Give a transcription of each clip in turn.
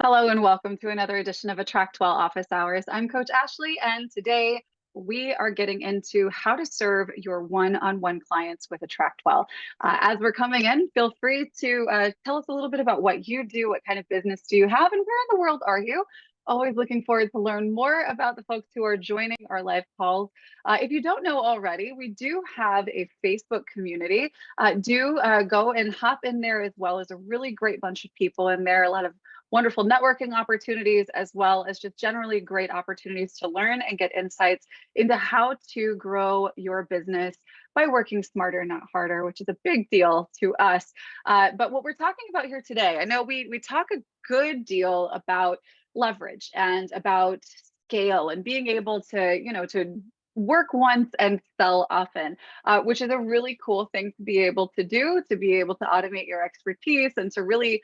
Hello and welcome to another edition of AttractWell Office Hours. I'm Coach Ashley, and today we are getting into how to serve your one-on-one clients with AttractWell. As we're coming in, feel free to tell us a little bit about what you do, what kind of business do you have, and where in the world are you? Always looking forward to learn more about the folks who are joining our live calls. If you don't know already, we do have a Facebook community. Do go and hop in there as well as a really great bunch of people in there, a lot of wonderful networking opportunities, as well as just generally great opportunities to learn and get insights into how to grow your business by working smarter, not harder, which is a big deal to us. But what we're talking about here today, I know we talk a good deal about leverage and about scale and being able to, to work once and sell often, which is a really cool thing to be able to do, to be able to automate your expertise and to really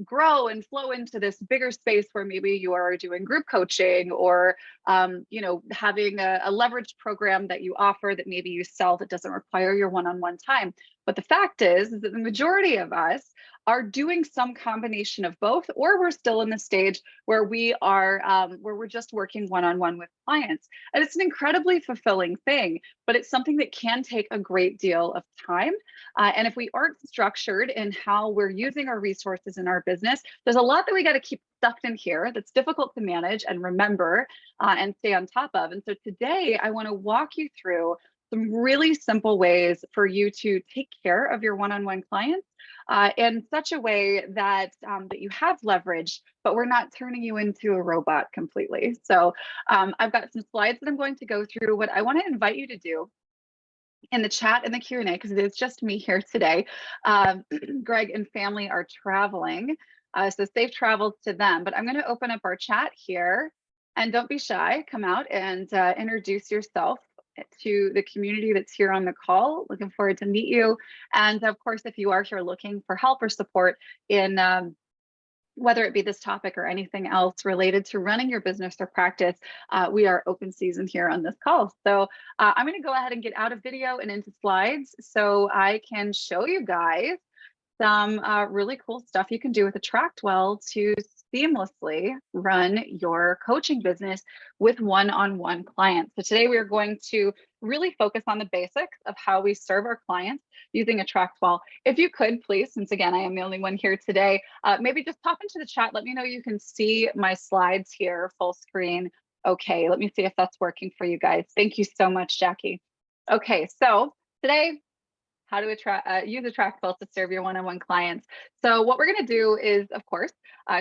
grow and flow into this bigger space where maybe you are doing group coaching or having a leverage program that you offer that maybe you sell that doesn't require your one-on-one time. But the fact is that the majority of us are doing some combination of both, or we're still in the stage where we're just working one-on-one with clients. And it's an incredibly fulfilling thing, but it's something that can take a great deal of time. And if we aren't structured in how we're using our resources in our business, there's a lot that we got to keep stuffed in here that's difficult to manage and remember and stay on top of. And so today I want to walk you through some really simple ways for you to take care of your one-on-one clients in such a way that that you have leverage, but we're not turning you into a robot completely. So I've got some slides that I'm going to go through. What I want to invite you to do in the chat and the Q&A, because it is just me here today. Greg and family are traveling, so safe travels to them. But I'm going to open up our chat here, and don't be shy. Come out and introduce yourself to the community that's here on the call. Looking forward to meet you. And of course, if you are here looking for help or support in whether it be this topic or anything else related to running your business or practice, we are open season here on this call. So I'm going to go ahead and get out of video and into slides so I can show you guys some really cool stuff you can do with AttractWell to seamlessly run your coaching business with one-on-one clients. So today we are going to really focus on the basics of how we serve our clients using AttractWell. If you could, please, since again, I am the only one here today, maybe just pop into the chat. Let me know you can see my slides here full screen. Okay, let me see if that's working for you guys. Thank you so much, Jackie. Okay, so today, how to use AttractWell to serve your one-on-one clients. So what we're going to do is, of course,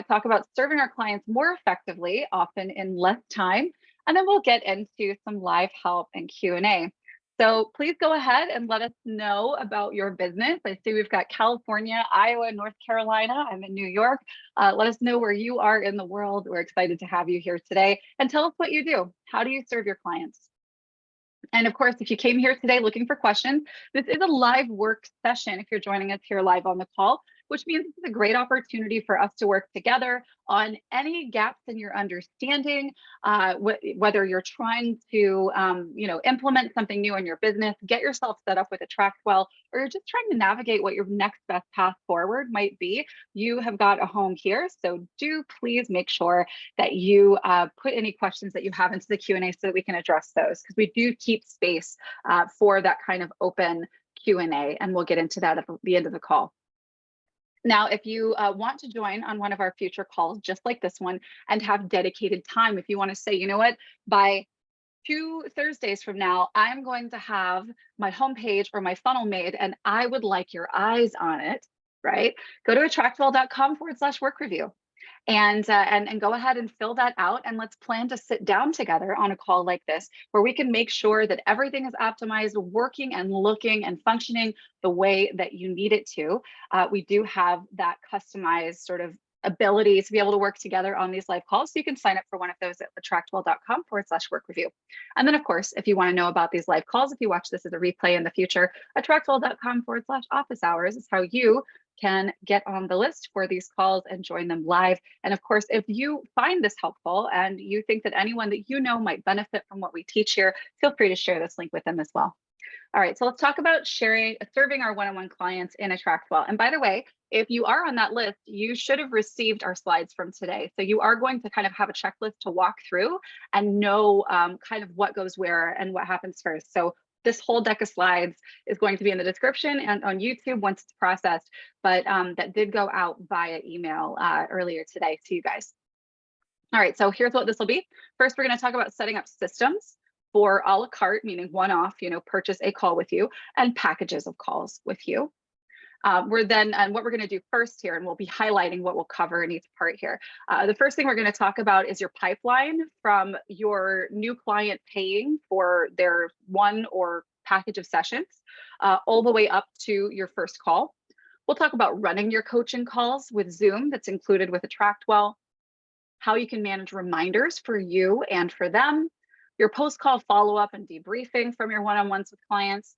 talk about serving our clients more effectively, often in less time, and then we'll get into some live help and Q&A. So please go ahead and let us know about your business. I see we've got California, Iowa, North Carolina. I'm in New York. Let us know where you are in the world. We're excited to have you here today. And tell us what you do. How do you serve your clients? And of course, if you came here today looking for questions, this is a live work session if you're joining us here live on the call, which means it's a great opportunity for us to work together on any gaps in your understanding, whether you're trying to implement something new in your business, get yourself set up with AttractWell, or you're just trying to navigate what your next best path forward might be. You have got a home here. So do please make sure that you put any questions that you have into the Q&A so that we can address those, because we do keep space for that kind of open Q&A, and we'll get into that at the end of the call. Now, if you want to join on one of our future calls, just like this one, and have dedicated time, if you want to say, you know what, by 2 Thursdays from now, I'm going to have my homepage or my funnel made, and I would like your eyes on it, right? Go to attractwell.com/work review. And go ahead and fill that out, and let's plan to sit down together on a call like this where we can make sure that everything is optimized, working and looking and functioning the way that you need it to. We do have that customized sort of ability to be able to work together on these live calls. So you can sign up for one of those at attractwell.com/work review. And then of course, if you want to know about these live calls, if you watch this as a replay in the future, attractwell.com/office hours is how you can get on the list for these calls and join them live. And of course, if you find this helpful and you think that anyone that you know might benefit from what we teach here, feel free to share this link with them as well. All right, so let's talk about serving our one-on-one clients in AttractWell. And by the way, if you are on that list, you should have received our slides from today. So you are going to kind of have a checklist to walk through and know kind of what goes where and what happens first. So this whole deck of slides is going to be in the description and on YouTube once it's processed, but that did go out via email earlier today to you guys. All right, so here's what this will be. First, we're going to talk about setting up systems for a la carte, meaning one-off, purchase a call with you, and packages of calls with you. And what we're going to do first here, and we'll be highlighting what we'll cover in each part here. The first thing we're going to talk about is your pipeline from your new client paying for their one or package of sessions, all the way up to your first call. We'll talk about running your coaching calls with Zoom that's included with AttractWell, how you can manage reminders for you and for them, your post-call follow-up and debriefing from your one-on-ones with clients.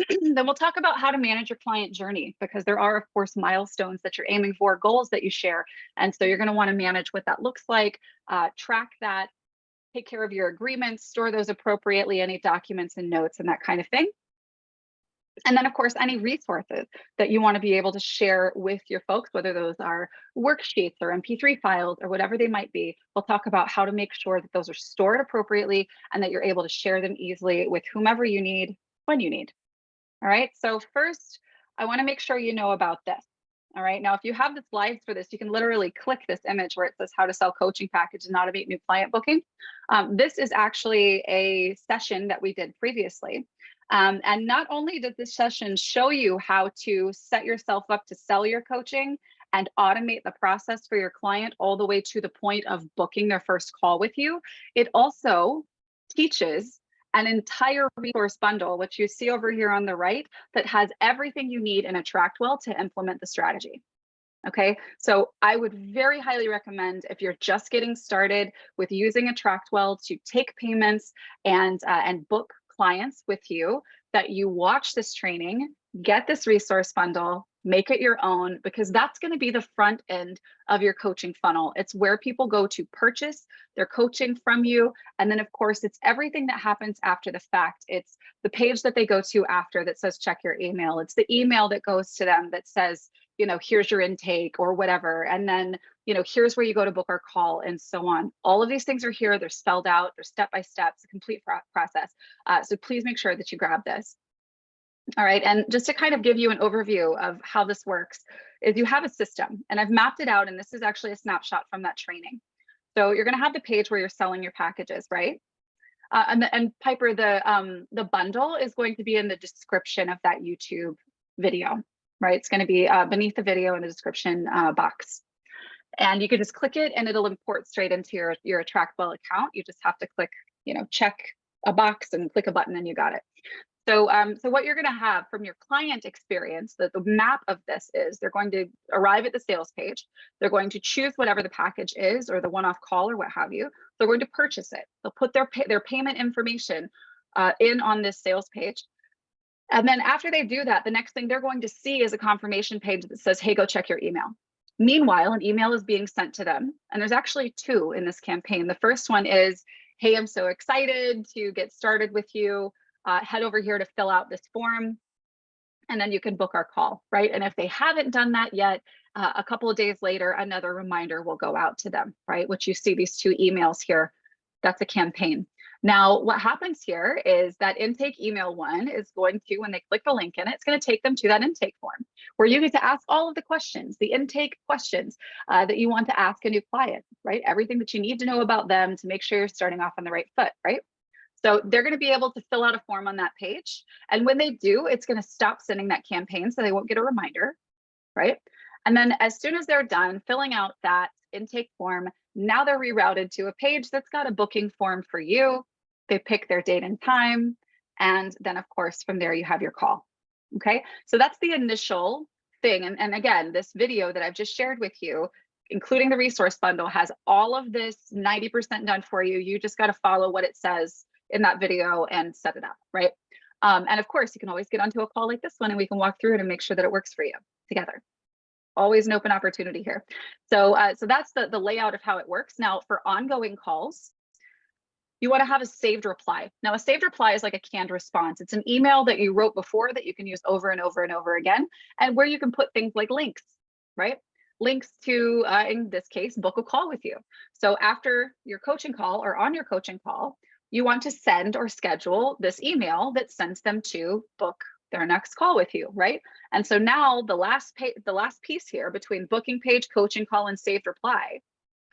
Then we'll talk about how to manage your client journey, because there are, of course, milestones that you're aiming for, goals that you share. And so you're going to want to manage what that looks like, track that, take care of your agreements, store those appropriately, any documents and notes and that kind of thing. And then, of course, any resources that you want to be able to share with your folks, whether those are worksheets or MP3 files or whatever they might be. We'll talk about how to make sure that those are stored appropriately and that you're able to share them easily with whomever you need when you need. All right, so first, I want to make sure you know about this. All right, now if you have the slides for this, you can literally click this image where it says how to sell coaching package and automate new client booking. This is actually a session that we did previously. And not only does this session show you how to set yourself up to sell your coaching and automate the process for your client all the way to the point of booking their first call with you, it also teaches an entire resource bundle, which you see over here on the right, that has everything you need in AttractWell to implement the strategy. Okay, so I would very highly recommend, if you're just getting started with using AttractWell to take payments and book clients with you, that you watch this training, get this resource bundle, make it your own, because that's going to be the front end of your coaching funnel. It's where people go to purchase their coaching from you. And then, of course, it's everything that happens after the fact. It's the page that they go to after that says, check your email. It's the email that goes to them that says, here's your intake or whatever. And then, here's where you go to book our call and so on. All of these things are here. They're spelled out. They're step-by-step. It's a complete process. So please make sure that you grab this. All right, and just to kind of give you an overview of how this works, is you have a system, and I've mapped it out, and this is actually a snapshot from that training. So you're going to have the page where you're selling your packages, right? And Piper, the bundle is going to be in the description of that YouTube video, right? It's going to be beneath the video in the description box. And you can just click it and it'll import straight into your AttractWell account. You just have to click, check a box and click a button and you got it. So, so what you're going to have from your client experience, the map of this is they're going to arrive at the sales page. They're going to choose whatever the package is or the one-off call or what have you. They're going to purchase it. They'll put their payment information in on this sales page. And then after they do that, the next thing they're going to see is a confirmation page that says, hey, go check your email. Meanwhile, an email is being sent to them. And there's actually two in this campaign. The first one is, hey, I'm so excited to get started with you. Head over here to fill out this form, and then you can book our call, right? And if they haven't done that yet, a couple of days later, another reminder will go out to them, right? Which you see these two emails here. That's a campaign. Now, what happens here is that intake email one is going to, when they click the link in it, it's going to take them to that intake form where you get to ask all of the questions, the intake questions that you want to ask a new client, right? Everything that you need to know about them to make sure you're starting off on the right foot, right? So they're going to be able to fill out a form on that page. And when they do, it's going to stop sending that campaign so they won't get a reminder, right? And then as soon as they're done filling out that intake form, now they're rerouted to a page that's got a booking form for you. They pick their date and time. And then, of course, from there, you have your call. Okay, so that's the initial thing. And again, this video that I've just shared with you, including the resource bundle, has all of this 90% done for you. You just got to follow what it says in that video and set it up, right? And of course, you can always get onto a call like this one and we can walk through it and make sure that it works for you together. Always an open opportunity here. So, so that's the layout of how it works. Now, for ongoing calls, you want to have a saved reply. Now, a saved reply is like a canned response. It's an email that you wrote before that you can use over and over and over again, and where you can put things like links, right? Links to, in this case, book a call with you. So after your coaching call or on your coaching call, you want to send or schedule this email that sends them to book their next call with you, right? And so now the last piece here between booking page, coaching call, and saved reply.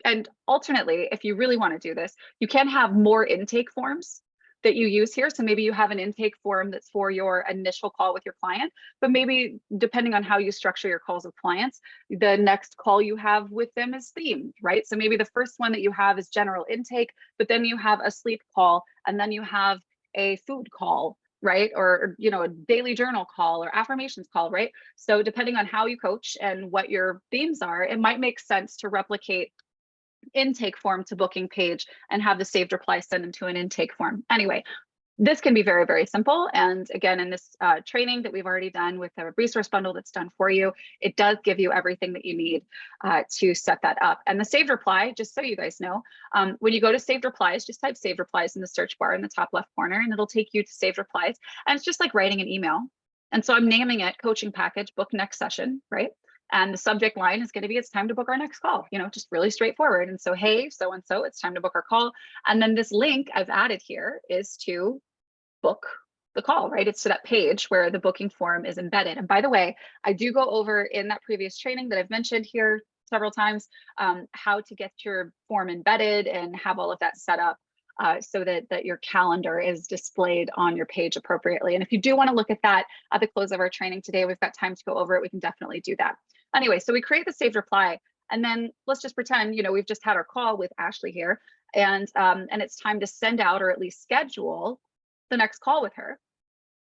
And alternately, if you really want to do this, you can have more intake forms that you use here. So maybe you have an intake form that's for your initial call with your client, but maybe depending on how you structure your calls with clients, the next call you have with them is themed, right? So maybe the first one that you have is general intake, but then you have a sleep call, and then you have a food call, right? Or, you know, a daily journal call or affirmations call, right? So depending on how you coach and what your themes are, it might make sense to replicate intake form to booking page and have the saved reply send them to an intake form. Anyway, this can be very, very simple. And again, in this training that we've already done with a resource bundle that's done for you, it does give you everything that you need to set that up. And the saved reply, just so you guys know, when you go to saved replies, just type saved replies in the search bar in the top left corner, and it'll take you to saved replies. And it's just like writing an email. And so I'm naming it coaching package, book next session, right? And the subject line is going to be, it's time to book our next call, you know, just really straightforward. And so, hey, so-and-so, it's time to book our call. And then this link I've added here is to book the call, right? It's to that page where the booking form is embedded. And by the way, I do go over in that previous training that I've mentioned here several times, how to get your form embedded and have all of that set up. So that your calendar is displayed on your page appropriately. And if you do want to look at that at the close of our training today, we've got time to go over it. We can definitely do that. Anyway, so we create the saved reply, and then let's just pretend, you know, we've just had our call with Ashley here, and it's time to send out or at least schedule the next call with her.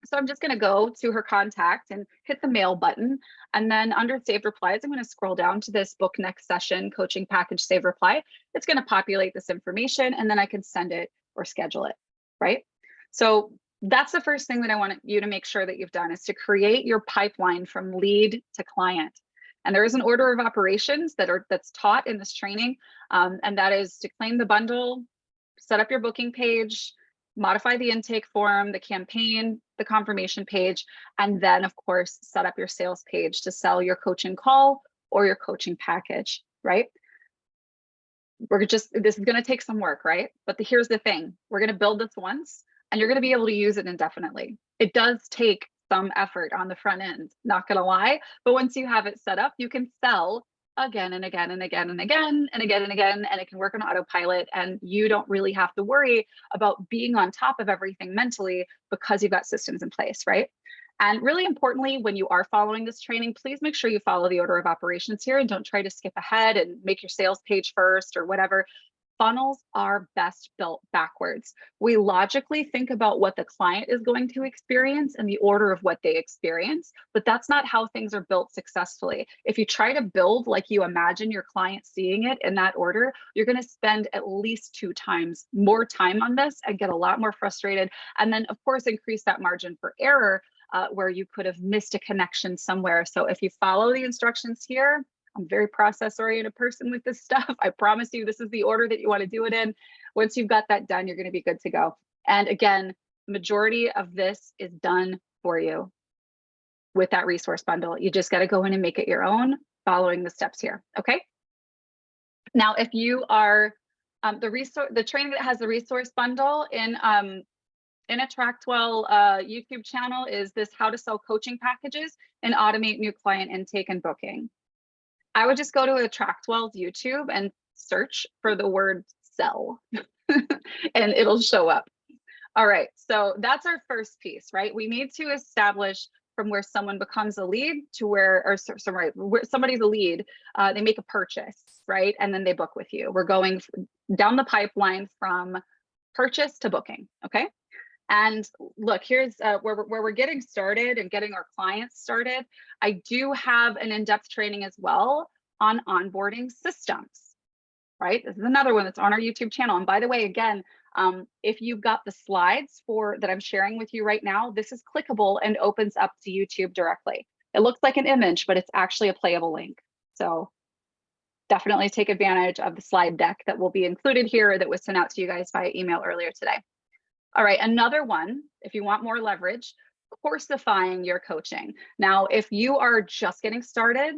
So I'm just going to go to her contact and hit the mail button. And then under saved replies, I'm going to scroll down to this book next session coaching package save reply. It's going to populate this information, and then I can send it or schedule it, right? So that's the first thing that I want you to make sure that you've done, is to create your pipeline from lead to client. And there is an order of operations that's taught in this training. And that is to claim the bundle, set up your booking page, modify the intake form, the campaign, the confirmation page, and then of course, set up your sales page to sell your coaching call or your coaching package, right? This is going to take some work, right? But here's the thing, we're going to build this once and you're going to be able to use it indefinitely. It does take some effort on the front end, not going to lie, but once you have it set up, you can sell again and again and again and again and again and again, and it can work on autopilot, and you don't really have to worry about being on top of everything mentally because you've got systems in place, right? And really importantly, when you are following this training, please make sure you follow the order of operations here and don't try to skip ahead and make your sales page first or whatever. Funnels are best built backwards. We logically think about what the client is going to experience and the order of what they experience, but that's not how things are built successfully. If you try to build like you imagine your client seeing it in that order, you're going to spend at least 2 times more time on this and get a lot more frustrated. And then, of course, increase that margin for error where you could have missed a connection somewhere. So if you follow the instructions here, I'm a very process-oriented person with this stuff. I promise you, this is the order that you want to do it in. Once you've got that done, you're going to be good to go. And again, majority of this is done for you with that resource bundle. You just got to go in and make it your own, following the steps here. Okay. Now, if you are the training that has the resource bundle in AttractWell YouTube channel is this how to sell coaching packages and automate new client intake and booking. I would just go to AttractWell's YouTube and search for the word sell and it'll show up. All right, so that's our first piece, right? We need to establish from where someone becomes a lead to where somebody's a lead, they make a purchase, right? And then they book with you. We're going down the pipeline from purchase to booking, okay? And look, here's where we're getting started and getting our clients started. I do have an in-depth training as well on onboarding systems, right? This is another one that's on our YouTube channel. And by the way, again, if you've got the slides that I'm sharing with you right now, this is clickable and opens up to YouTube directly. It looks like an image, but it's actually a playable link. So definitely take advantage of the slide deck that will be included here that was sent out to you guys via email earlier today. All right, another one, if you want more leverage, coursifying your coaching. Now, if you are just getting started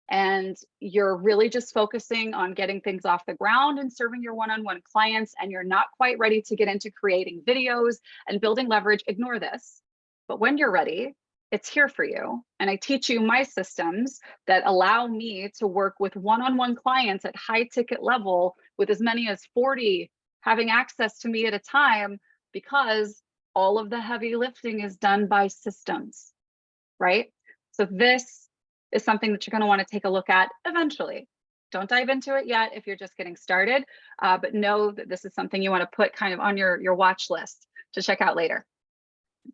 and you're really just focusing on getting things off the ground and serving your one-on-one clients, and you're not quite ready to get into creating videos and building leverage, ignore this. But when you're ready, it's here for you. And I teach you my systems that allow me to work with one-on-one clients at high ticket level with as many as 40 having access to me at a time, because all of the heavy lifting is done by systems, right? So this is something that you're going to want to take a look at eventually. Don't dive into it yet if you're just getting started, but know that this is something you want to put kind of on your watch list to check out later.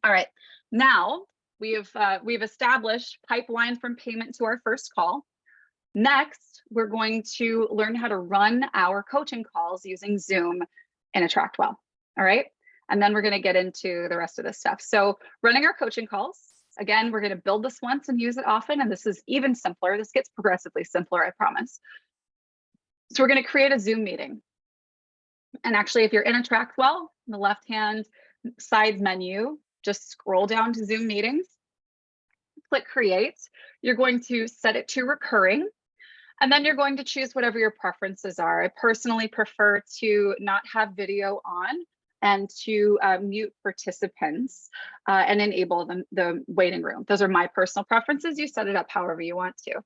All right, now we've established pipeline from payment to our first call. Next, we're going to learn how to run our coaching calls using Zoom in AttractWell. All right, and then we're going to get into the rest of this stuff. So running our coaching calls, again, we're going to build this once and use it often. And this is even simpler. This gets progressively simpler, I promise. So we're going to create a Zoom meeting. And actually, if you're in AttractWell, the left-hand side menu, just scroll down to Zoom meetings, click create. You're going to set it to recurring. And then you're going to choose whatever your preferences are. I personally prefer to not have video on and to mute participants and enable the waiting room. Those are my personal preferences. You set it up however you want to.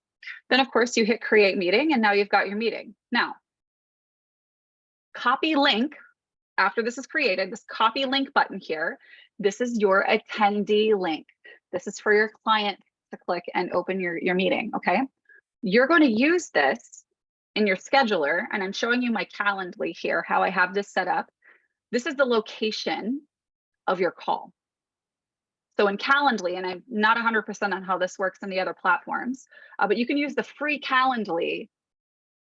Then, of course, you hit create meeting, and now you've got your meeting. Now, copy link. After this is created, this copy link button here, this is your attendee link. This is for your client to click and open your meeting, okay? You're going to use this in your scheduler, and I'm showing you my Calendly here, how I have this set up. This is the location of your call. So in Calendly, and I'm not 100% on how this works in the other platforms, but you can use the free Calendly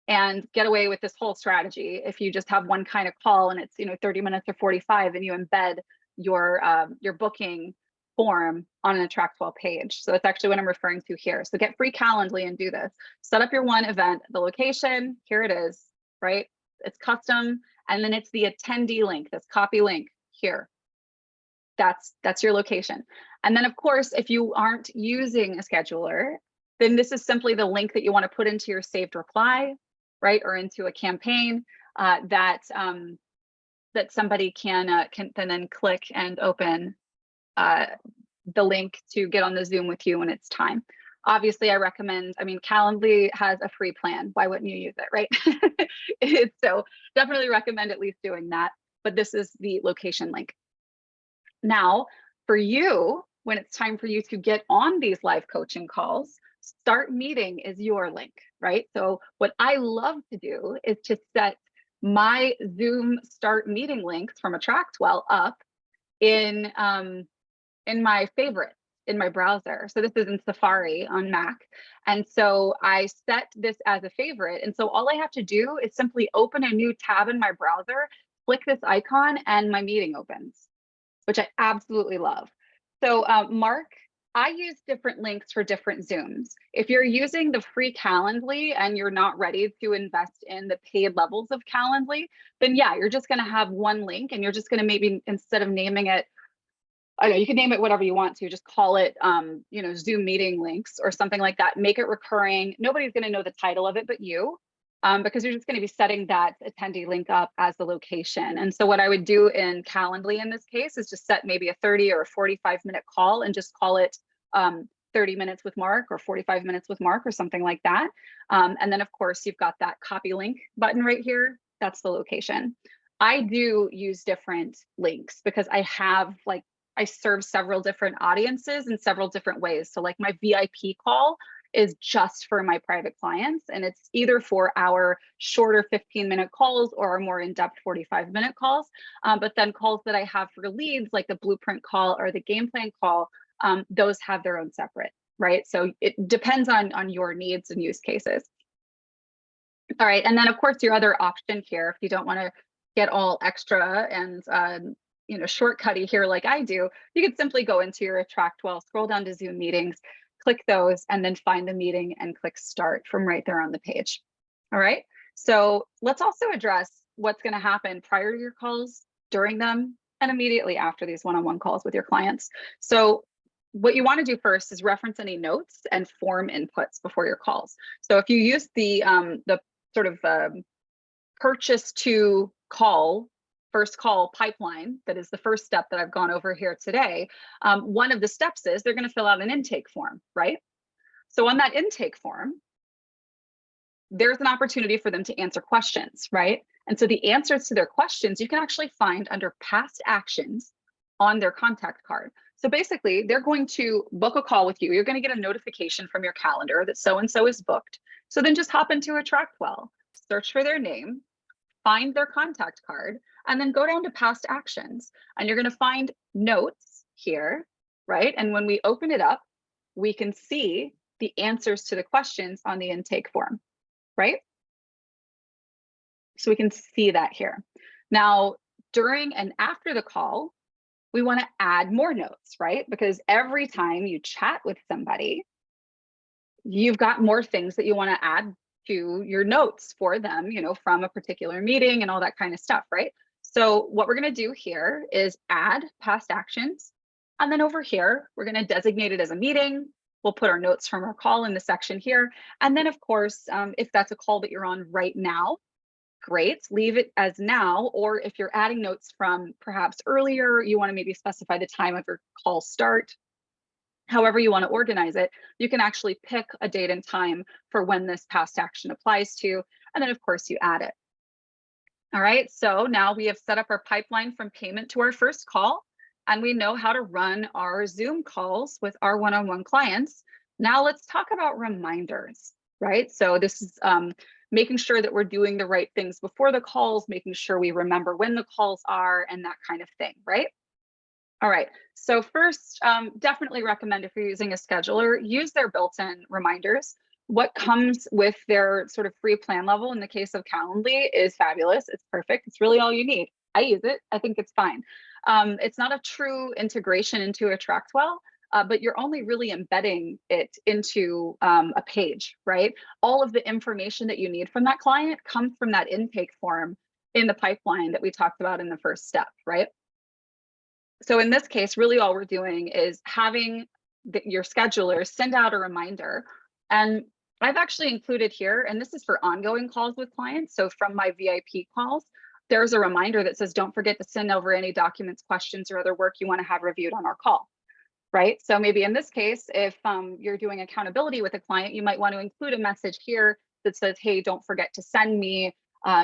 and get away with this whole strategy if you just have one kind of call and it's 30 minutes or 45, and you embed your booking form on an AttractWell page. So that's actually what I'm referring to here. So get free Calendly and do this. Set up your one event, the location, here it is, right? It's custom, and then it's the attendee link, this copy link here. That's your location. And then, of course, if you aren't using a scheduler, then this is simply the link that you want to put into your saved reply, right, or into a campaign that somebody can then click and open the link to get on the Zoom with you when it's time. Obviously, I recommend, Calendly has a free plan. Why wouldn't you use it, right? So definitely recommend at least doing that. But this is the location link. Now, for you, when it's time for you to get on these live coaching calls, Start Meeting is your link, right? So what I love to do is to set my Zoom Start Meeting links from AttractWell up in my favorites in my browser. So this is in Safari on Mac. And so I set this as a favorite. And so all I have to do is simply open a new tab in my browser, click this icon, and my meeting opens, which I absolutely love. So Mark, I use different links for different Zooms. If you're using the free Calendly and you're not ready to invest in the paid levels of Calendly, then yeah, you're just gonna have one link, and you're just gonna maybe, instead of naming it, I know you can name it whatever you want to, just call it, Zoom meeting links or something like that. Make it recurring. Nobody's going to know the title of it but you, because you're just going to be setting that attendee link up as the location. And so what I would do in Calendly in this case is just set maybe a 30 or a 45-minute call and just call it 30 minutes with Mark or 45 minutes with Mark or something like that. And then, of course, you've got that copy link button right here. That's the location. I do use different links because I serve several different audiences in several different ways. So like my VIP call is just for my private clients, and it's either for our shorter 15-minute calls or our more in-depth 45-minute calls. But then calls that I have for leads, like the blueprint call or the game plan call, those have their own separate, right? So it depends on your needs and use cases. All right, and then of course your other option here, if you don't want to get all extra and shortcutty here like I do, you could simply go into your AttractWell, scroll down to Zoom meetings, click those, and then find the meeting and click start from right there on the page. All right. So let's also address what's going to happen prior to your calls, during them, and immediately after these one-on-one calls with your clients. So what you want to do first is reference any notes and form inputs before your calls. So if you use the sort of purchase to call, first call pipeline, that is the first step that I've gone over here today, one of the steps is they're going to fill out an intake form, right? So on that intake form, there's an opportunity for them to answer questions, right? And so the answers to their questions you can actually find under past actions on their contact card. So basically, they're going to book a call with you. You're going to get a notification from your calendar that so-and-so is booked. So then just hop into AttractWell, search for their name, find their contact card, and then go down to past actions. And you're going to find notes here, right? And when we open it up, we can see the answers to the questions on the intake form, right? So we can see that here. Now, during and after the call, we want to add more notes, right? Because every time you chat with somebody, you've got more things that you want to add to your notes for them, you know, from a particular meeting and all that kind of stuff, right? So what we're going to do here is add past actions. And then over here, we're going to designate it as a meeting. We'll put our notes from our call in the section here. And then of course, if that's a call that you're on right now, great, leave it as now. Or if you're adding notes from perhaps earlier, you want to maybe specify the time of your call start. However you want to organize it, you can actually pick a date and time for when this past action applies to, and then of course you add it. All right, so now we have set up our pipeline from payment to our first call, and we know how to run our Zoom calls with our one-on-one clients. Now let's talk about reminders, right? So this is making sure that we're doing the right things before the calls, making sure we remember when the calls are and that kind of thing, right? All right, so first, definitely recommend if you're using a scheduler, use their built-in reminders. What comes with their sort of free plan level in the case of Calendly is fabulous. It's perfect. It's really all you need. I use it. I think it's fine. It's not a true integration into AttractWell, but you're only really embedding it into a page, right? All of the information that you need from that client comes from that intake form in the pipeline that we talked about in the first step, right? So in this case, really all we're doing is having your scheduler send out a reminder. And I've actually included here, and this is for ongoing calls with clients. So from my VIP calls, there's a reminder that says, don't forget to send over any documents, questions, or other work you want to have reviewed on our call, right? So maybe in this case, if you're doing accountability with a client, you might want to include a message here that says, hey, don't forget to send me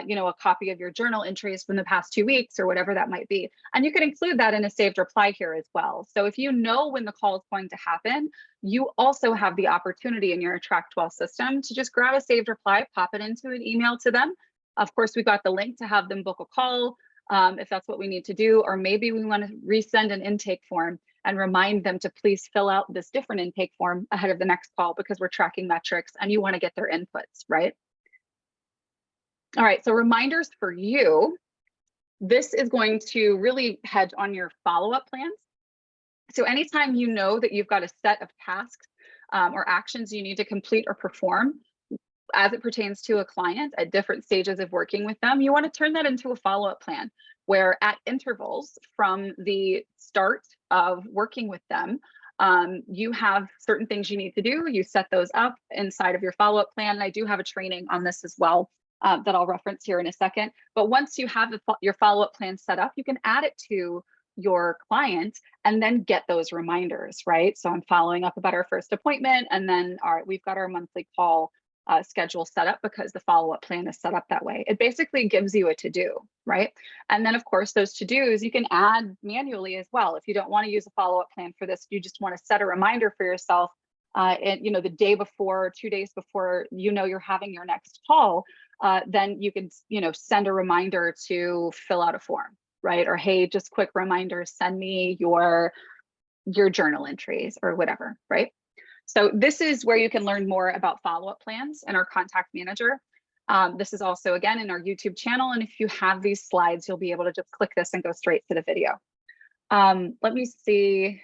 you know, a copy of your journal entries from the past 2 weeks or whatever that might be. And you can include that in a saved reply here as well. So if you know when the call is going to happen, you also have the opportunity in your AttractWell system to just grab a saved reply, pop it into an email to them. Of course, we've got the link to have them book a call if that's what we need to do, or maybe we want to resend an intake form and remind them to please fill out this different intake form ahead of the next call because we're tracking metrics and you want to get their inputs, right? All right, so reminders for you. This is going to really hedge on your follow-up plans. So anytime you know that you've got a set of tasks or actions you need to complete or perform as it pertains to a client at different stages of working with them, you want to turn that into a follow-up plan where at intervals from the start of working with them, you have certain things you need to do. You set those up inside of your follow-up plan. And I do have a training on this as well that I'll reference here in a second. But once you have your follow-up plan set up, you can add it to your client and then get those reminders, right? So I'm following up about our first appointment, and then we've got our monthly call schedule set up because the follow-up plan is set up that way. It basically gives you a to-do, right? And then of course, those to-dos you can add manually as well. If you don't want to use a follow-up plan for this, you just want to set a reminder for yourself and you know, the day before, 2 days before, you know, you're having your next call, then you can, you know, send a reminder to fill out a form, right? Or, hey, just quick reminder, send me your journal entries or whatever, right? So this is where you can learn more about follow-up plans in our contact manager. This is also, again, in our YouTube channel. And if you have these slides, you'll be able to just click this and go straight to the video. Let me see.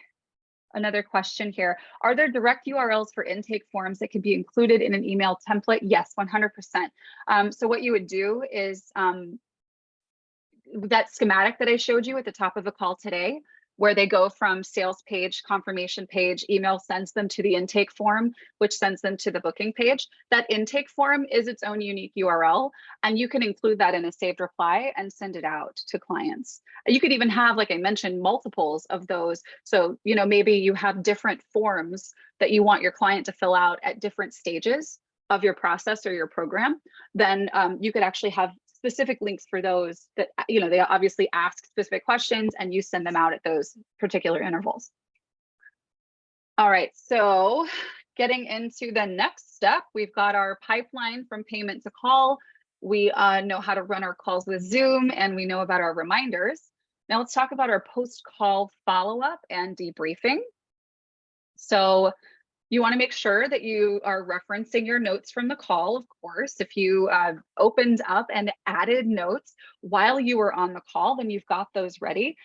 Another question here. Are there direct URLs for intake forms that can be included in an email template? Yes, 100%. So what you would do is that schematic that I showed you at the top of the call today, where they go from sales page, confirmation page, email sends them to the intake form, which sends them to the booking page. That intake form is its own unique URL, and you can include that in a saved reply and send it out to clients. You could even have, like I mentioned, multiples of those. So, you know, maybe you have different forms that you want your client to fill out at different stages of your process or your program. Then you could actually have specific links for those that, you know, they obviously ask specific questions and you send them out at those particular intervals. All right, so getting into the next step, we've got our pipeline from payment to call. We know how to run our calls with Zoom, and we know about our reminders. Now let's talk about our post-call follow-up and debriefing. So you want to make sure that you are referencing your notes from the call, of course. If you opened up and added notes while you were on the call, then you've got those ready.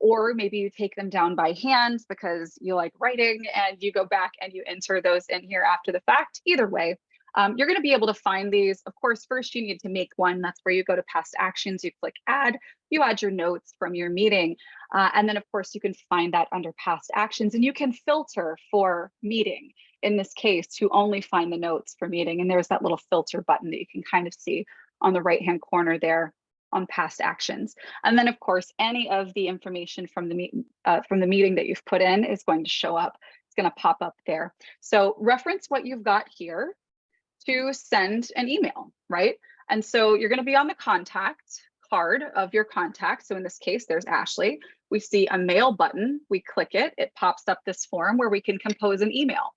Or maybe you take them down by hand because you like writing and you go back and you enter those in here after the fact. Either way, you're going to be able to find these. Of course, first you need to make one. That's where you go to past actions, you click add, you add your notes from your meeting. And then of course you can find that under past actions, and you can filter for meeting in this case to only find the notes for meeting. And there's that little filter button that you can kind of see on the right-hand corner there on past actions. And then of course, any of the information from the meeting that you've put in is going to show up. It's going to pop up there. So reference what you've got here to send an email, right? And so you're going to be on the contact card of your contact. So in this case, there's Ashley. We see a mail button. We click it. It pops up this form where we can compose an email.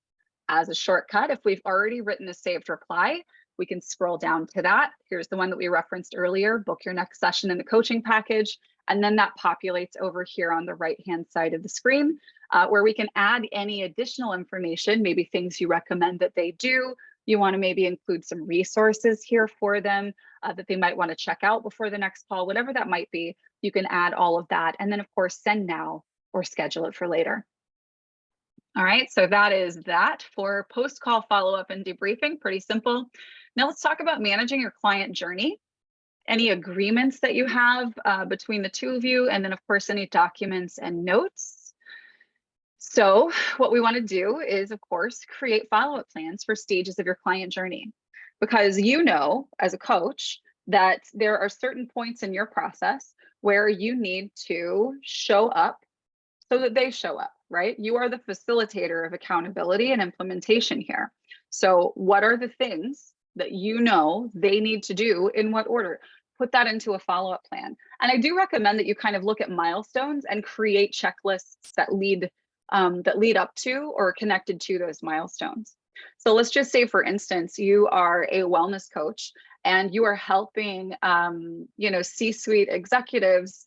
As a shortcut, if we've already written a saved reply, we can scroll down to that. Here's the one that we referenced earlier, book your next session in the coaching package. And then that populates over here on the right-hand side of the screen, where we can add any additional information, maybe things you recommend that they do. You want to maybe include some resources here for them that they might want to check out before the next call, whatever that might be. You can add all of that. And then of course, send now or schedule it for later. All right, so that is that for post-call follow-up and debriefing, pretty simple. Now let's talk about managing your client journey, any agreements that you have between the two of you, and then of course, any documents and notes. So what we want to do is, of course, create follow-up plans for stages of your client journey, because you know, as a coach, that there are certain points in your process where you need to show up so that they show up, right? You are the facilitator of accountability and implementation here. So what are the things that you know they need to do in what order? Put that into a follow-up plan. And I do recommend that you kind of look at milestones and create checklists that lead up to or connected to those milestones. So let's just say, for instance, you are a wellness coach and you are helping C-suite executives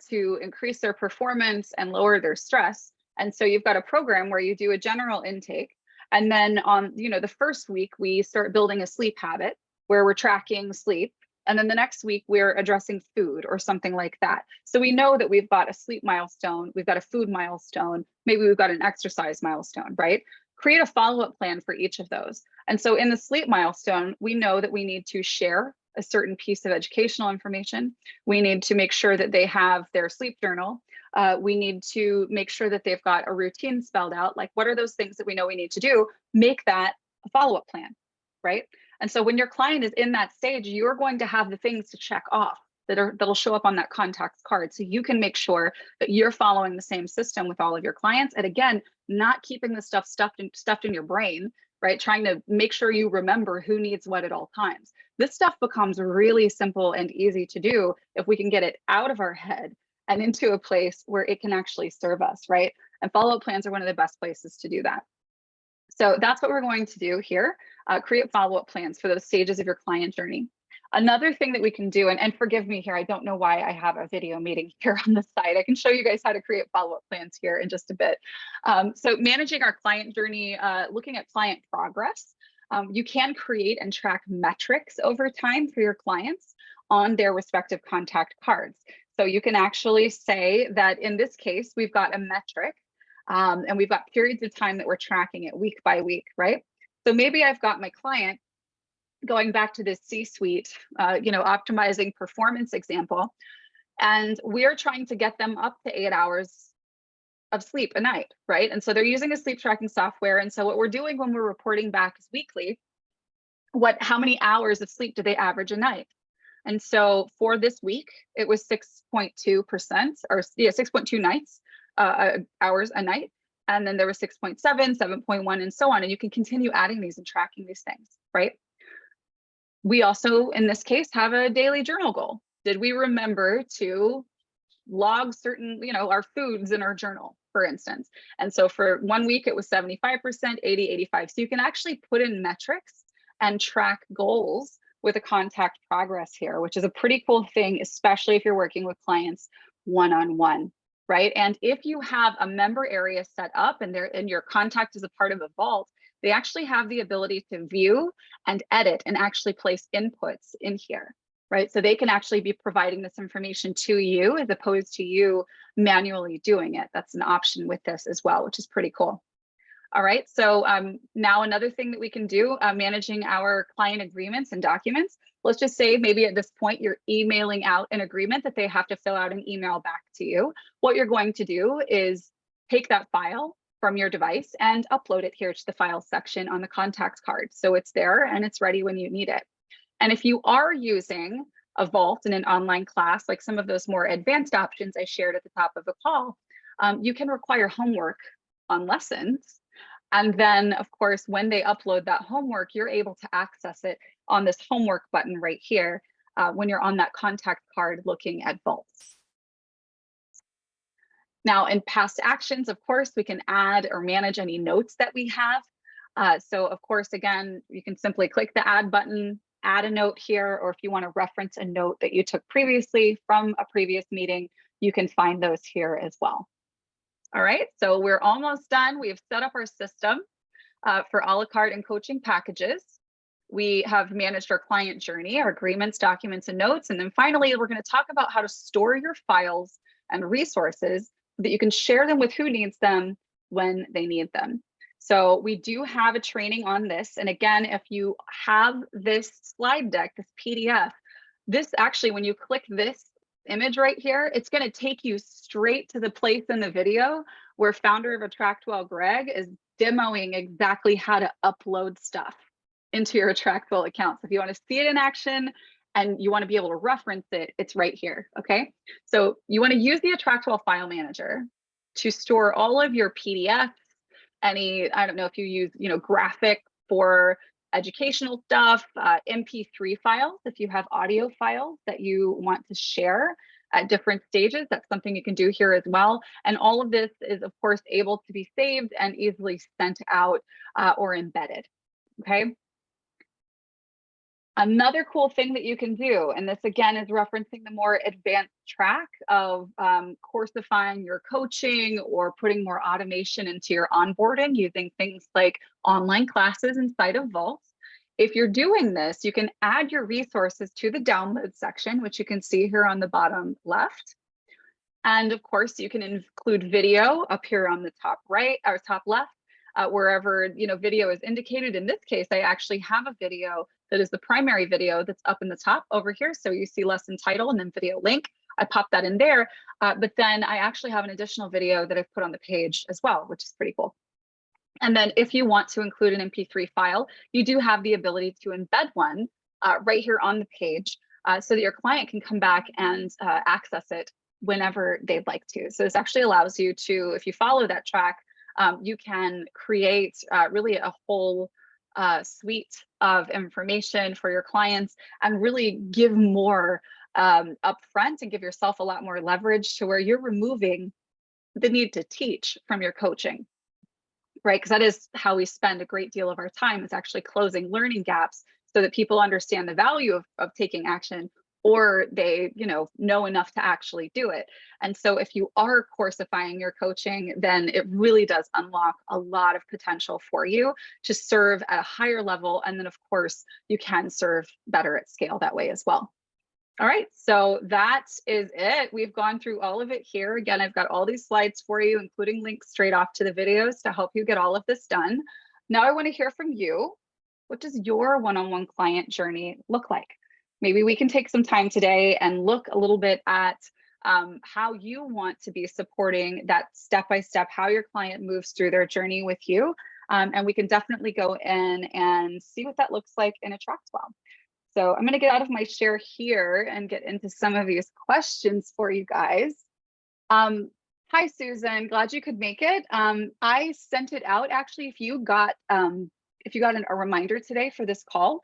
to increase their performance and lower their stress. And so you've got a program where you do a general intake. And then on the first week, we start building a sleep habit where we're tracking sleep. And then the next week, we're addressing food or something like that. So we know that we've got a sleep milestone, we've got a food milestone, maybe we've got an exercise milestone, right? Create a follow-up plan for each of those. And so in the sleep milestone, we know that we need to share a certain piece of educational information. We need to make sure that they have their sleep journal. We need to make sure that they've got a routine spelled out. Like, what are those things that we know we need to do? Make that a follow-up plan, right? And so when your client is in that stage, you're going to have the things to check off that'll show up on that contact card. So you can make sure that you're following the same system with all of your clients. And again, not keeping the stuff stuffed in your brain, right? Trying to make sure you remember who needs what at all times. This stuff becomes really simple and easy to do if we can get it out of our head and into a place where it can actually serve us, right? And follow-up plans are one of the best places to do that. So that's what we're going to do here, create follow-up plans for those stages of your client journey. Another thing that we can do, and forgive me here, I don't know why I have a video meeting here on the side. I can show you guys how to create follow-up plans here in just a bit. So managing our client journey, looking at client progress, you can create and track metrics over time for your clients on their respective contact cards. So you can actually say that in this case, we've got a metric And we've got periods of time that we're tracking it week by week, right? So maybe I've got my client going back to this C-suite, optimizing performance example, and we're trying to get them up to 8 hours of sleep a night, right? And so they're using a sleep tracking software. And so what we're doing when we're reporting back is weekly, how many hours of sleep do they average a night? And so for this week, it was 6.2%, or 6.2 nights, hours a night. And then there was 6.7, 7.1, and so on. And you can continue adding these and tracking these things, right? We also, in this case, have a daily journal goal. Did we remember to log certain, our foods in our journal, for instance? And so for 1 week, it was 75%, 80, 85. So you can actually put in metrics and track goals with a contact progress here, which is a pretty cool thing, especially if you're working with clients one-on-one, right? And if you have a member area set up and your contact is a part of a vault, they actually have the ability to view and edit and actually place inputs in here, right? So they can actually be providing this information to you as opposed to you manually doing it. That's an option with this as well, which is pretty cool. All right, so now another thing that we can do, managing our client agreements and documents. Let's just say maybe at this point you're emailing out an agreement that they have to fill out and email back to you. What you're going to do is take that file from your device and upload it here to the file section on the contacts card. So it's there and it's ready when you need it. And if you are using a vault in an online class, like some of those more advanced options I shared at the top of the call, you can require homework on lessons. And then, of course, when they upload that homework, you're able to access it on this homework button right here when you're on that contact card looking at vaults. Now, in past actions, of course, we can add or manage any notes that we have. So, of course, again, you can simply click the add button, add a note here, or if you want to reference a note that you took previously from a previous meeting, you can find those here as well. All right, so we're almost done. We have set up our system for a la carte and coaching packages. We have managed our client journey, our agreements, documents, and notes. And then finally, we're going to talk about how to store your files and resources so that you can share them with who needs them when they need them. So we do have a training on this. And again, if you have this slide deck, this PDF, this actually, when you click this image right here, it's going to take you straight to the place in the video where founder of AttractWell, Greg, is demoing exactly how to upload stuff into your AttractWell account. So if you want to see it in action and you want to be able to reference it, it's right here. Okay, so you want to use the AttractWell file manager to store all of your PDFs, I don't know if you use, graphic for educational stuff, MP3 files, if you have audio files that you want to share at different stages, that's something you can do here as well. And all of this is, of course, able to be saved and easily sent out or embedded, okay? Another cool thing that you can do, and this again is referencing the more advanced track of coursifying your coaching or putting more automation into your onboarding using things like online classes inside of Vault. If you're doing this, you can add your resources to the download section, which you can see here on the bottom left. And of course, you can include video up here on the top right or top left, wherever video is indicated. In this case, I actually have a video that is the primary video that's up in the top over here. So you see lesson title and then video link. I pop that in there, but then I actually have an additional video that I've put on the page as well, which is pretty cool. And then if you want to include an MP3 file, you do have the ability to embed one right here on the page so that your client can come back and access it whenever they'd like to. So this actually allows you to, if you follow that track, you can create really a whole suite of information for your clients and really give more upfront and give yourself a lot more leverage to where you're removing the need to teach from your coaching, right? Because that is how we spend a great deal of our time, is actually closing learning gaps so that people understand the value of taking action, or they know enough to actually do it. And so if you are coursifying your coaching, then it really does unlock a lot of potential for you to serve at a higher level. And then of course, you can serve better at scale that way as well. All right, so that is it. We've gone through all of it here. Again, I've got all these slides for you, including links straight off to the videos to help you get all of this done. Now I want to hear from you. What does your one-on-one client journey look like? Maybe we can take some time today and look a little bit at how you want to be supporting that step-by-step, how your client moves through their journey with you. And we can definitely go in and see what that looks like in AttractWell. So I'm going to get out of my share here and get into some of these questions for you guys. Hi, Susan. Glad you could make it. I sent it out. Actually, if you got a reminder today for this call,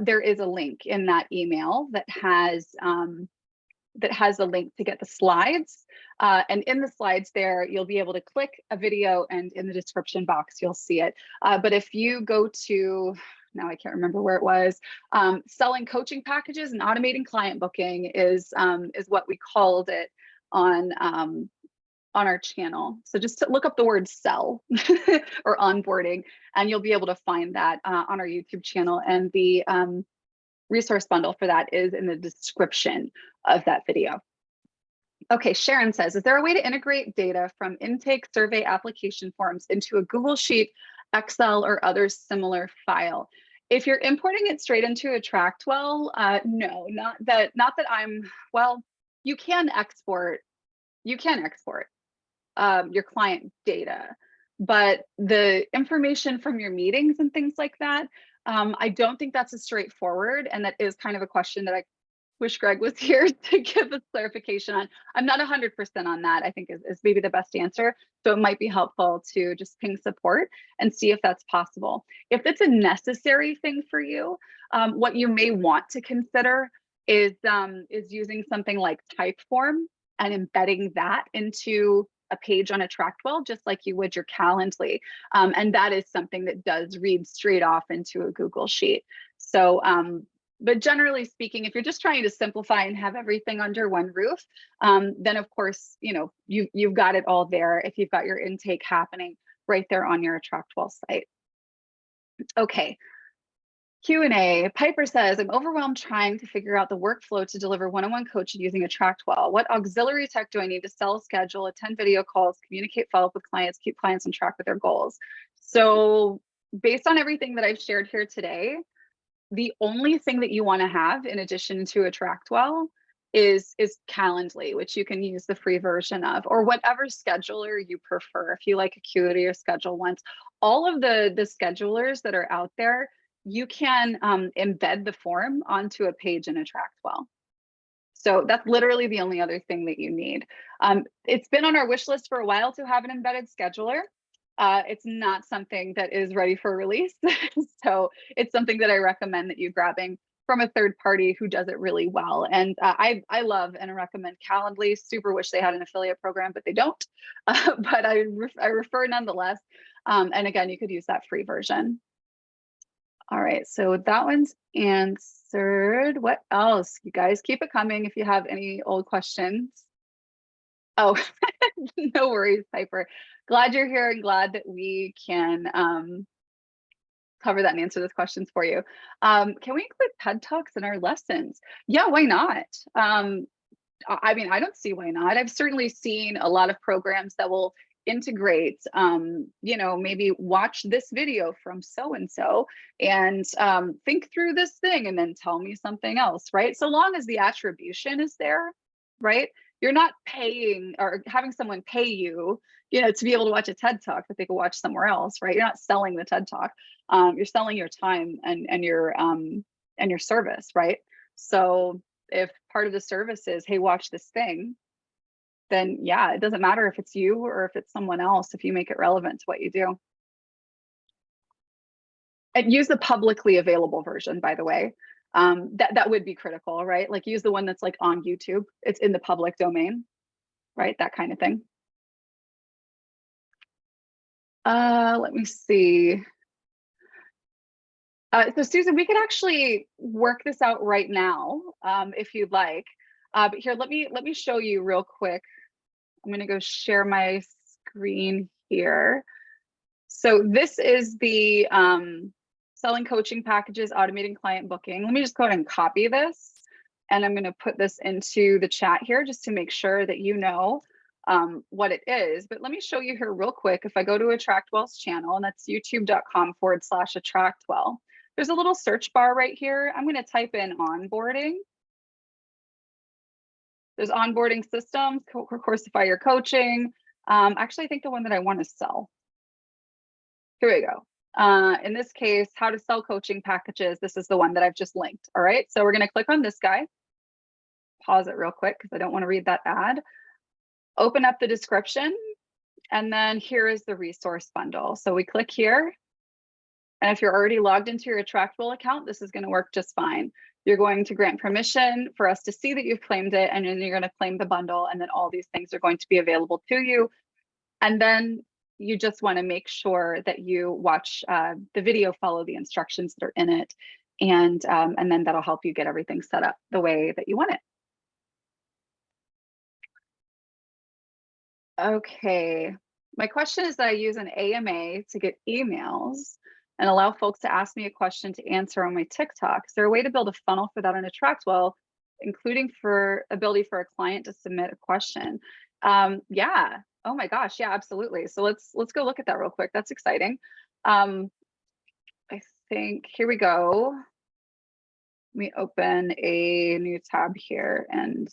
there is a link in that email that has a link to get the slides. And in the slides there, you'll be able to click a video, and in the description box, you'll see it. But if you go to, now I can't remember where it was, selling coaching packages and automating client booking is what we called it on our channel. So just look up the word sell or onboarding, and you'll be able to find that on our YouTube channel. And the resource bundle for that is in the description of that video. Okay, Sharon says, is there a way to integrate data from intake survey application forms into a Google Sheet, Excel, or other similar file? If you're importing it straight into AttractWell, no, not that I'm, well, you can export your client data, but the information from your meetings and things like that, I don't think that's as straightforward. And that is kind of a question that I wish Greg was here to give us clarification on. I'm not 100% on that, I think is maybe the best answer. So it might be helpful to just ping support and see if that's possible. If it's a necessary thing for you, what you may want to consider is using something like Typeform and embedding that into a page on AttractWell, just like you would your Calendly. And that is something that does read straight off into a Google Sheet. So, but generally speaking, if you're just trying to simplify and have everything under one roof, then of course, you've got it all there if you've got your intake happening right there on your AttractWell site. Okay. Q&A. Piper says, I'm overwhelmed trying to figure out the workflow to deliver one-on-one coaching using AttractWell. What auxiliary tech do I need to sell, schedule, attend video calls, communicate, follow up with clients, keep clients on track with their goals? So based on everything that I've shared here today, the only thing that you want to have in addition to AttractWell is Calendly, which you can use the free version of, or whatever scheduler you prefer. If you like Acuity or Schedule Once, all of the schedulers that are out there, you can embed the form onto a page in AttractWell. So that's literally the only other thing that you need. It's been on our wish list for a while to have an embedded scheduler. It's not something that is ready for release. So it's something that I recommend that you grabbing from a third party who does it really well. And I love and recommend Calendly. Super wish they had an affiliate program, but they don't. But I refer nonetheless. And again, you could use that free version. All right, so that one's answered. What else? You guys keep it coming if you have any old questions. Oh, no worries, Piper. Glad you're here and glad that we can cover that and answer those questions for you. Can we include TED Talks in our lessons? Yeah, why not? I mean, I don't see why not. I've certainly seen a lot of programs that will integrate, maybe watch this video from so-and-so and think through this thing and then tell me something else, right? So long as the attribution is there, right? You're not paying or having someone pay you, to be able to watch a TED Talk that they could watch somewhere else, right? You're not selling the TED Talk. You're selling your time and your service, right? So if part of the service is, hey, watch this thing, then yeah, it doesn't matter if it's you or if it's someone else, if you make it relevant to what you do. And use the publicly available version, by the way. That would be critical, right? Like use the one that's like on YouTube. It's in the public domain, right? That kind of thing. Let me see. So Susan, we could actually work this out right now if you'd like. But here, let me show you real quick. I'm going to go share my screen here. So this is the selling coaching packages, automating client booking. Let me just go ahead and copy this And I'm going to put this into the chat here just to make sure that you know what it is. But let me show you here real quick. If I go to AttractWell's channel, and that's youtube.com/AttractWell, there's a little search bar right here. I'm going to type in onboarding. There's onboarding systems, Coursify your coaching. Actually, I think the one that I want to sell. Here we go. In this case, how to sell coaching packages. This is the one that I've just linked. All right, so we're going to click on this guy. Pause it real quick because I don't want to read that ad. Open up the description, and then here is the resource bundle. So we click here, and if you're already logged into your AttractWell account, this is going to work just fine. You're going to grant permission for us to see that you've claimed it, and then you're going to claim the bundle, and then all these things are going to be available to you. And then you just want to make sure that you watch the video, follow the instructions that are in it, and then that'll help you get everything set up the way that you want it. Okay, my question is that I use an AMA to get emails and allow folks to ask me a question to answer on my TikTok. Is there a way to build a funnel for that on AttractWell, including for ability for a client to submit a question? Yeah. Oh my gosh. Yeah, absolutely. So let's go look at that real quick. That's exciting. I think here we go. Let me open a new tab here, and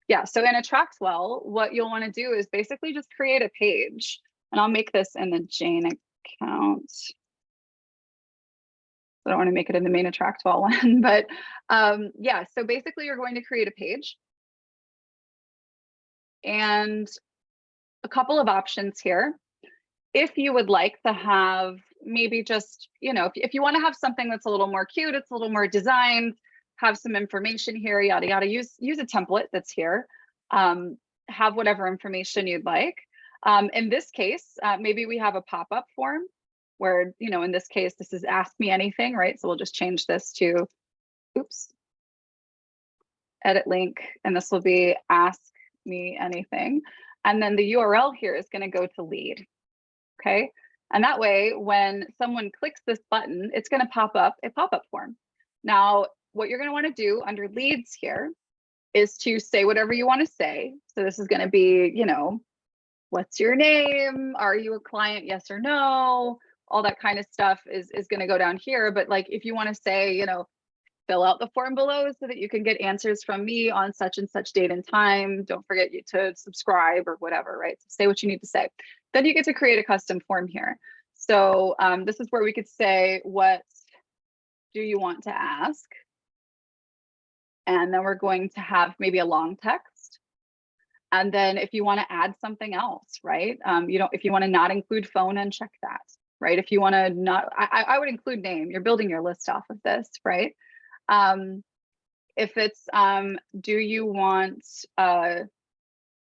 yeah, so in AttractWell, what you'll want to do is basically just create a page, and I'll make this in the Jane account. I don't want to make it in the main AttractWell one, but yeah, so basically you're going to create a page, and a couple of options here. If you would like to have maybe just, you know, if you want to have something that's a little more cute, it's a little more designed, have some information here, yada, yada, use a template that's here, have whatever information you'd like. In this case, maybe we have a pop-up form where, you know, in this case, this is ask me anything, right? So we'll just change this to, oops, edit link, and this will be ask me anything. And then the URL here is going to go to lead. Okay. And that way, when someone clicks this button, it's going to pop up a pop-up form. Now, what you're going to want to do under leads here is to say whatever you want to say. So this is going to be, you know, what's your name? Are you a client? Yes or no? All that kind of stuff is going to go down here. But like, if you want to say, you know, fill out the form below so that you can get answers from me on such and such date and time. Don't forget to subscribe or whatever, right? So say what you need to say. Then you get to create a custom form here. So this is where we could say, what do you want to ask? And then we're going to have maybe a long text. And then if you want to add something else, right? If you want to not include phone, uncheck that, right? If you want to not, I would include name. You're building your list off of this, right? If it's, do you want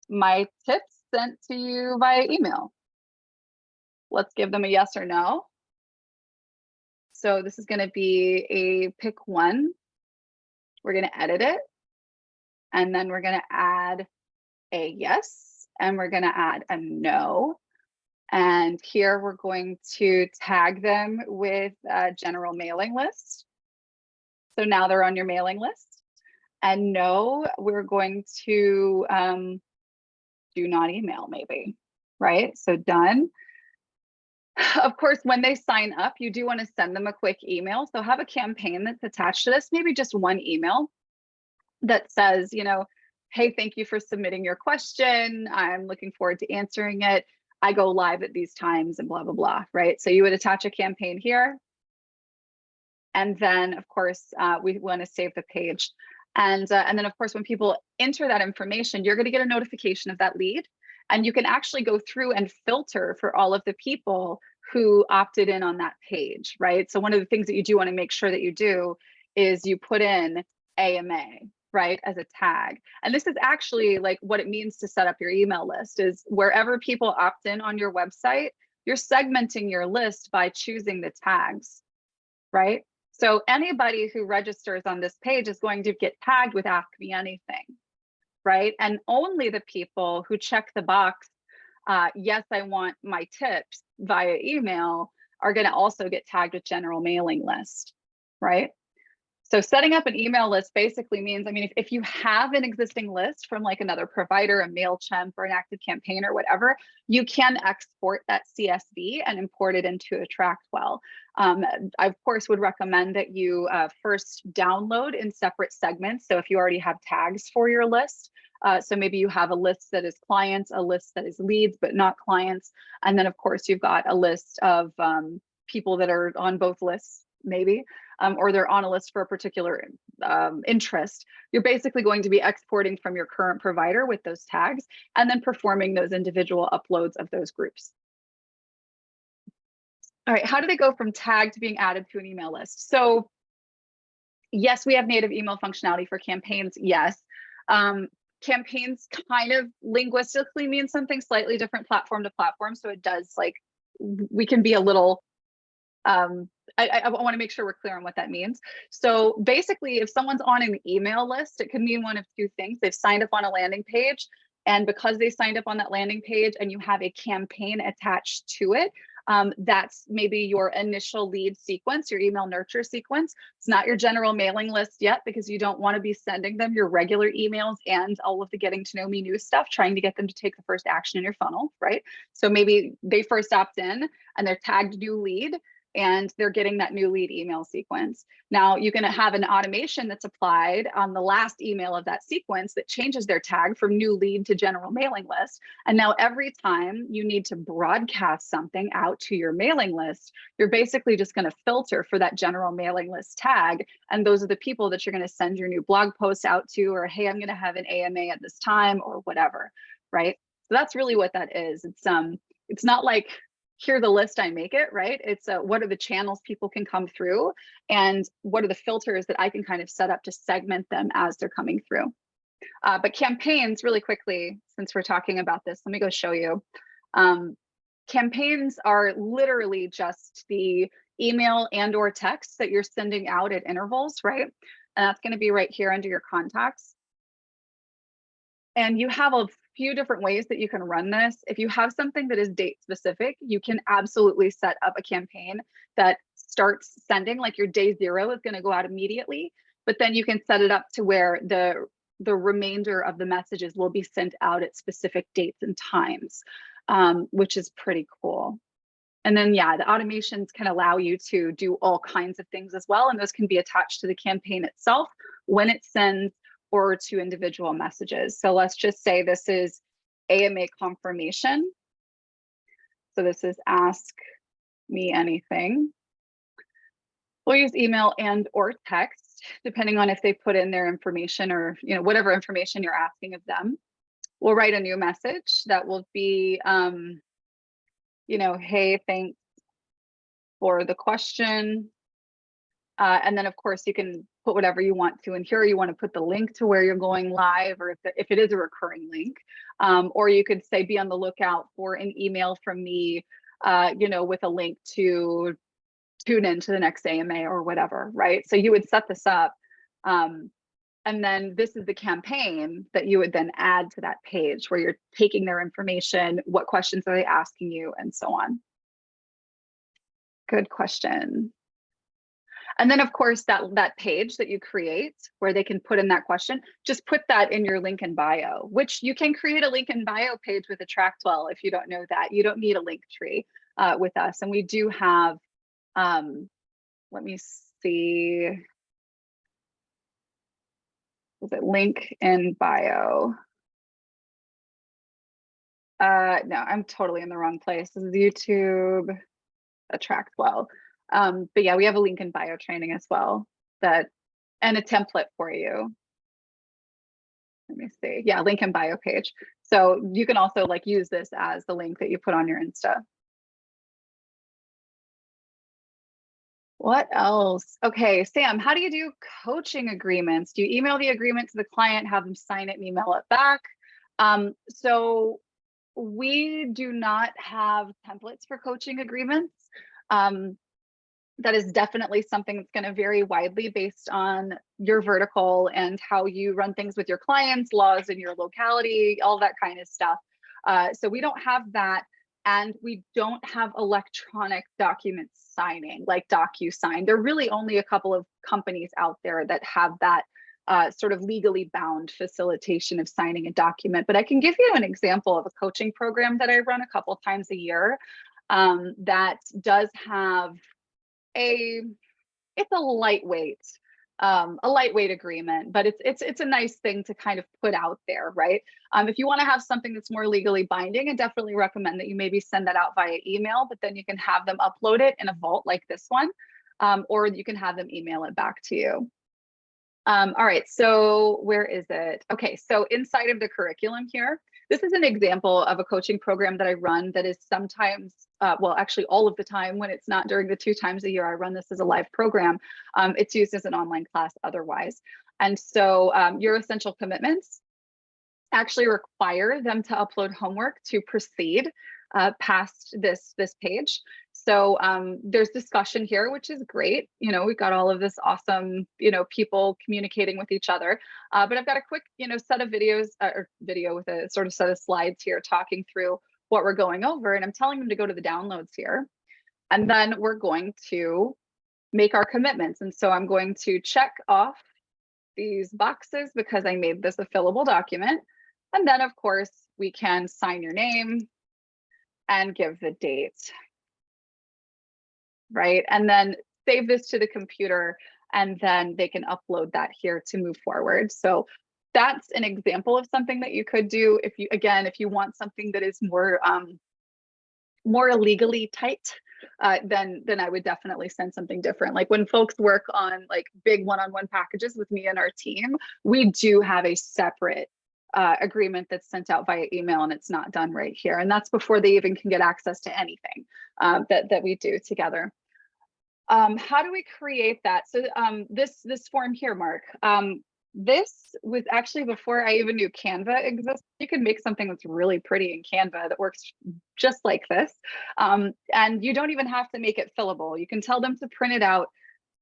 my tips sent to you via email? Let's give them a yes or no. So this is going to be a pick one. We're going to edit it. And then we're going to add a yes, and we're going to add a no. And here we're going to tag them with a general mailing list. So now they're on your mailing list. And no, we're going to do not email maybe, right? So done. Of course, when they sign up, you do want to send them a quick email. So have a campaign that's attached to this, maybe just one email that says, you know, hey, thank you for submitting your question. I'm looking forward to answering it. I go live at these times and blah, blah, blah, right? So you would attach a campaign here. And then, of course, we want to save the page. And then, of course, when people enter that information, you're going to get a notification of that lead. And you can actually go through and filter for all of the people who opted in on that page, right? So one of the things that you do want to make sure that you do is you put in AMA, right, as a tag. And this is actually like what it means to set up your email list is wherever people opt in on your website, you're segmenting your list by choosing the tags, right? So anybody who registers on this page is going to get tagged with Ask Me Anything, right? And only the people who check the box, yes, I want my tips via email, are going to also get tagged with general mailing list, right? So setting up an email list basically means, I mean, if you have an existing list from like another provider, a MailChimp or an ActiveCampaign or whatever, you can export that CSV and import it into AttractWell. I, of course, would recommend that you first download in separate segments. So if you already have tags for your list, so maybe you have a list that is clients, a list that is leads, but not clients. And then, of course, you've got a list of people that are on both lists, maybe. Or they're on a list for a particular interest, you're basically going to be exporting from your current provider with those tags and then performing those individual uploads of those groups. All right, how do they go from tag to being added to an email list? So yes, we have native email functionality for campaigns, yes. Campaigns kind of linguistically mean something slightly different platform to platform. So it does, like, we can be a little, I want to make sure we're clear on what that means. So basically, if someone's on an email list, it could mean one of two things. They've signed up on a landing page, and because they signed up on that landing page and you have a campaign attached to it, that's maybe your initial lead sequence, your email nurture sequence. It's not your general mailing list yet, because you don't want to be sending them your regular emails and all of the getting to know me new stuff, trying to get them to take the first action in your funnel, right? So maybe they first opt in and they're tagged new lead, and they're getting that new lead email sequence. Now you can have an automation that's applied on the last email of that sequence that changes their tag from new lead to general mailing list. And now every time you need to broadcast something out to your mailing list, you're basically just going to filter for that general mailing list tag. And those are the people that you're going to send your new blog post out to, or, hey, I'm going to have an AMA at this time, or whatever, right? So that's really what that is. It's not like, here the list, I make it, right? It's what are the channels people can come through, and what are the filters that I can kind of set up to segment them as they're coming through. But campaigns, really quickly, since we're talking about this, let me go show you. Campaigns are literally just the email and or text that you're sending out at intervals, right? And that's going to be right here under your contacts. And you have a few different ways that you can run this. If you have something that is date specific, you can absolutely set up a campaign that starts sending, like your day 0 is going to go out immediately, but then you can set it up to where the remainder of the messages will be sent out at specific dates and times, which is pretty cool. And then, yeah, the automations can allow you to do all kinds of things as well. And those can be attached to the campaign itself when it sends, or to individual messages. So let's just say this is AMA confirmation. So this is ask me anything. We'll use email and or text, depending on if they put in their information, or whatever information you're asking of them. We'll write a new message that will be, hey, thanks for the question. And then, of course, you can put whatever you want to in here. You want to put the link to where you're going live, or if it is a recurring link, or you could say, be on the lookout for an email from me, with a link to tune into the next AMA or whatever, right? So you would set this up. And then this is the campaign that you would then add to that page, where you're taking their information, what questions are they asking you, and so on. Good question. And then, of course, that page that you create where they can put in that question, just put that in your link in bio, which you can create a link in bio page with AttractWell. If you don't know that, you don't need a link tree with us. And we do have, let me see, is it link in bio? No, I'm totally in the wrong place. This is YouTube, AttractWell. But yeah, we have a link in bio training as well, and a template for you. Let me see. Yeah, link in bio page. So you can also use this as the link that you put on your Insta. What else? Okay, Sam, how do you do coaching agreements? Do you email the agreement to the client, have them sign it and email it back? So we do not have templates for coaching agreements. That is definitely something that's going to vary widely based on your vertical and how you run things with your clients, laws in your locality, all that kind of stuff. So we don't have that. and we don't have electronic document signing like DocuSign. There are really only a couple of companies out there that have that sort of legally bound facilitation of signing a document. But I can give you an example of a coaching program that I run a couple times a year that does have a, it's a lightweight agreement, but it's a nice thing to kind of put out there, right? If you want to have something that's more legally binding, I definitely recommend that you maybe send that out via email, but then you can have them upload it in a vault like this one, or you can have them email it back to you. All right, so where is it? Okay, so inside of the curriculum here, this is an example of a coaching program that I run that is sometimes, well, actually all of the time when it's not during the 2 times a year I run this as a live program, it's used as an online class otherwise. And so your essential commitments actually require them to upload homework to proceed past this page. So there's discussion here, which is great. You know, we've got all of this awesome, you know, people communicating with each other. But I've got a quick, you know, set of videos or video with a sort of set of slides here talking through what we're going over. And I'm telling them to go to the downloads here. And then we're going to make our commitments. And so I'm going to check off these boxes because I made this a fillable document. And then of course we can sign your name and give the date, right? And then save this to the computer and then they can upload that here to move forward. So that's an example of something that you could do if you, again, if you want something that is more legally tight, then I would definitely send something different. Like when folks work on like big one-on-one packages with me and our team, we do have a separate agreement that's sent out via email and it's not done right here. And that's before they even can get access to anything that we do together. How do we create that? So this form here, Mark, this was actually before I even knew Canva exists. You can make something that's really pretty in Canva that works just like this. And you don't even have to make it fillable. You can tell them to print it out,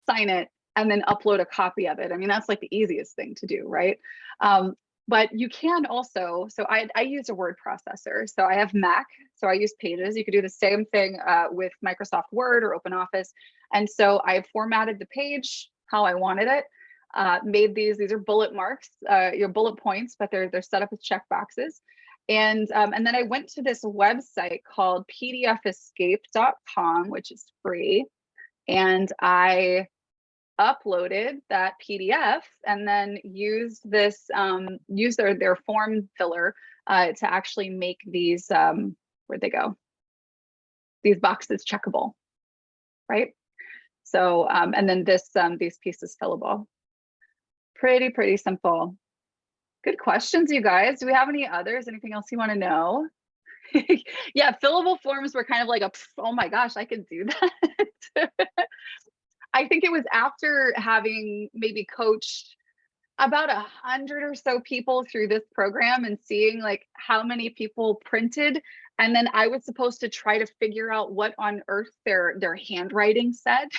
sign it, and then upload a copy of it. I mean, that's like the easiest thing to do, right? But you can also, so I use a word processor. So I have Mac, so I use Pages. You could do the same thing with Microsoft Word or OpenOffice. And so I formatted the page how I wanted it, made these are bullet marks, your bullet points, but they're set up as check boxes. And then I went to this website called pdfescape.com, which is free. And I uploaded that PDF and then used this, use their form filler to actually make these, where'd they go? These boxes checkable, right? So, and then this, these pieces fillable. Pretty simple. Good questions, you guys. Do we have any others? Anything else you want to know? Yeah, fillable forms were kind of like a, oh my gosh, I could do that. I think it was after having maybe coached about 100 or so people through this program and seeing like how many people printed. And then I was supposed to try to figure out what on earth their handwriting said.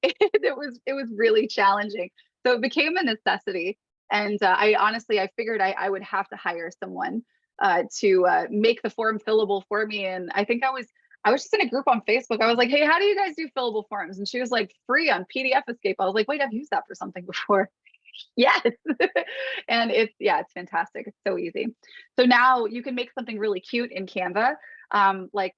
It was really challenging. So it became a necessity. And I figured I would have to hire someone to make the form fillable for me. And I think I was just in a group on Facebook. I was like, hey, how do you guys do fillable forms? And she was like, free on PDF Escape. I was like, wait, I've used that for something before. Yes. And it's fantastic. It's so easy. So now you can make something really cute in Canva. Like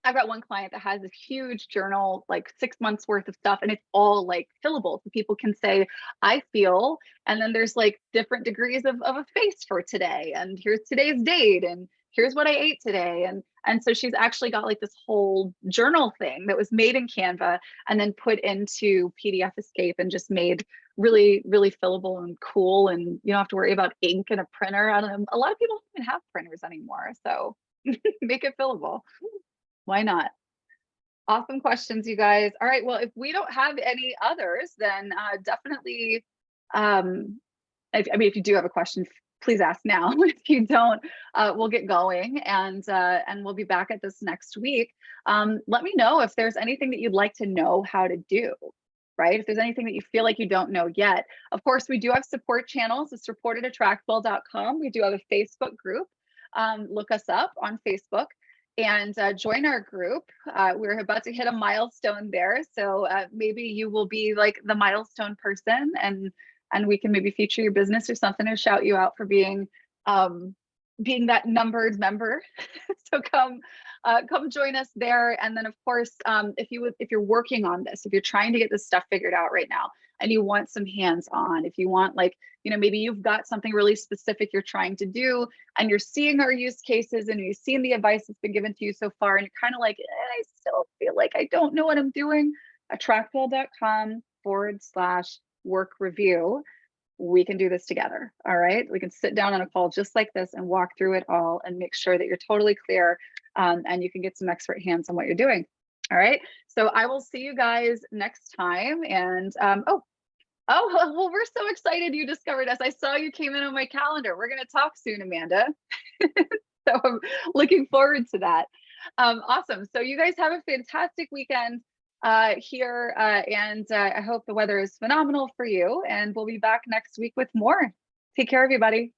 I've got one client that has this huge journal, like 6 months worth of stuff, and it's all like fillable. So people can say, I feel, and then there's like different degrees of a face for today. And here's today's date. And here's what I ate today. And so she's actually got like this whole journal thing that was made in Canva and then put into PDF Escape and just made really fillable and cool. And you don't have to worry about ink and a printer. I don't know. A lot of people don't even have printers anymore. So make it fillable. Why not? Awesome questions, you guys. All right, well, if we don't have any others, then definitely, if you do have a question, please ask now. If you don't, we'll get going and we'll be back at this next week. Let me know if there's anything that you'd like to know how to do, right? If there's anything that you feel like you don't know yet. Of course, we do have support channels. It's support@attractwell.com. We do have a Facebook group. look us up on Facebook and join our group. We're about to hit a milestone there. So maybe you will be like the milestone person, and we can maybe feature your business or something, or shout you out for being that numbered member. So come join us there. And then of course, if you're working on this, if you're trying to get this stuff figured out right now and you want some hands-on, if you want, like, maybe you've got something really specific you're trying to do and you're seeing our use cases and you've seen the advice that's been given to you so far, and you're kind of like, I still feel like I don't know what I'm doing, AttractWell.com/work review. We can do this together. All right. We can sit down on a call just like this and walk through it all and make sure that you're totally clear, and you can get some expert hands on what you're doing. All right. So I will see you guys next time. And well, we're so excited you discovered us. I saw you came in on my calendar. We're going to talk soon, Amanda. So I'm looking forward to that. Awesome. So you guys have a fantastic weekend here, and I hope the weather is phenomenal for you, and we'll be back next week with more. Take care, everybody.